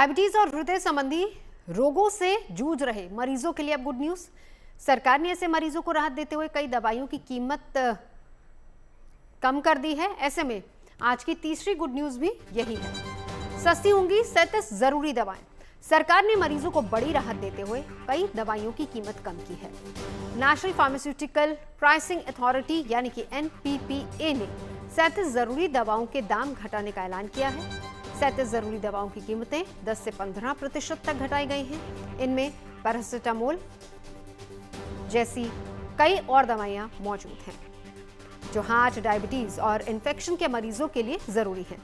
Diabetes और हृदय संबंधी रोगों से जूझ रहे मरीजों के लिए अब गुड न्यूज। सरकार ने ऐसे मरीजों को राहत देते हुए कई दवाइयों की कीमत कम कर दी है। ऐसे में आज की तीसरी गुड न्यूज भी यही है, सस्ती होंगी 37 जरूरी दवाएं। सरकार ने मरीजों को बड़ी राहत देते हुए कई दवाइयों की कीमत कम की है। नेशनल फार्मास्यूटिकल प्राइसिंग अथॉरिटी यानी कि NPPA ने 37 जरूरी दवाओं के दाम घटाने का ऐलान किया है। 37 जरूरी दवाओं की कीमतें 10 से 15% तक घटाई गई हैं। इनमें पैरासिटामोल जैसी कई और दवाइयां मौजूद हैं जो हार्ट, डायबिटीज और इन्फेक्शन के मरीजों के लिए जरूरी है।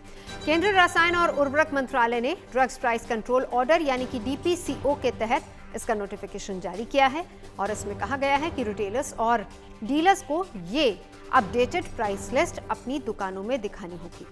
केंद्रीय रसायन और उर्वरक मंत्रालय ने ड्रग्स प्राइस कंट्रोल ऑर्डर यानी कि DPCO के तहत इसका नोटिफिकेशन जारी किया है और इसमें कहा गया है कि रिटेलर्स और डीलर्स को ये अपडेटेड प्राइस लिस्ट अपनी दुकानों में दिखानी होगी।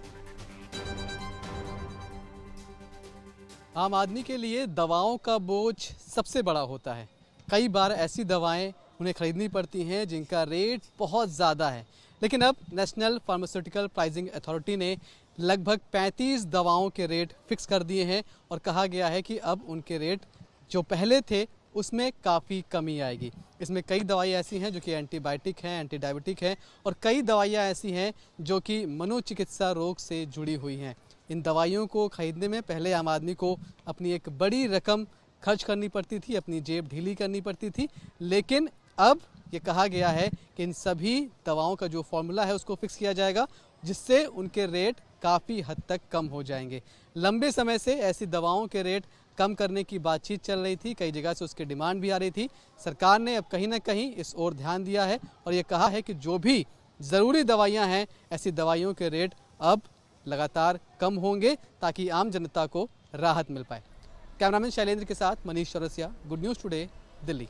आम आदमी के लिए दवाओं का बोझ सबसे बड़ा होता है। कई बार ऐसी दवाएं उन्हें खरीदनी पड़ती हैं जिनका रेट बहुत ज़्यादा है, लेकिन अब नेशनल फार्मास्यूटिकल प्राइसिंग अथॉरिटी ने लगभग 35 दवाओं के रेट फिक्स कर दिए हैं और कहा गया है कि अब उनके रेट जो पहले थे उसमें काफ़ी कमी आएगी। इसमें कई दवाइयाँ ऐसी हैं जो कि एंटीबायोटिक हैं, एंटी डायबिटिक हैं और कई दवाइयाँ ऐसी हैं जो कि मनोचिकित्सा रोग से जुड़ी हुई हैं। इन दवाइयों को खरीदने में पहले आम आदमी को अपनी एक बड़ी रकम खर्च करनी पड़ती थी, अपनी जेब ढीली करनी पड़ती थी, लेकिन अब ये कहा गया है कि इन सभी दवाओं का जो फॉर्मूला है उसको फिक्स किया जाएगा जिससे उनके रेट काफ़ी हद तक कम हो जाएंगे। लंबे समय से ऐसी दवाओं के रेट कम करने की बातचीत चल रही थी, कई जगह से उसकी डिमांड भी आ रही थी। सरकार ने अब कहीं ना कहीं इस ओर ध्यान दिया है और ये कहा है कि जो भी ज़रूरी दवाइयाँ हैं ऐसी दवाइयों के रेट अब लगातार कम होंगे ताकि आम जनता को राहत मिल पाए। कैमरामैन शैलेंद्र के साथ Manish Chaurasia, good news today, Delhi.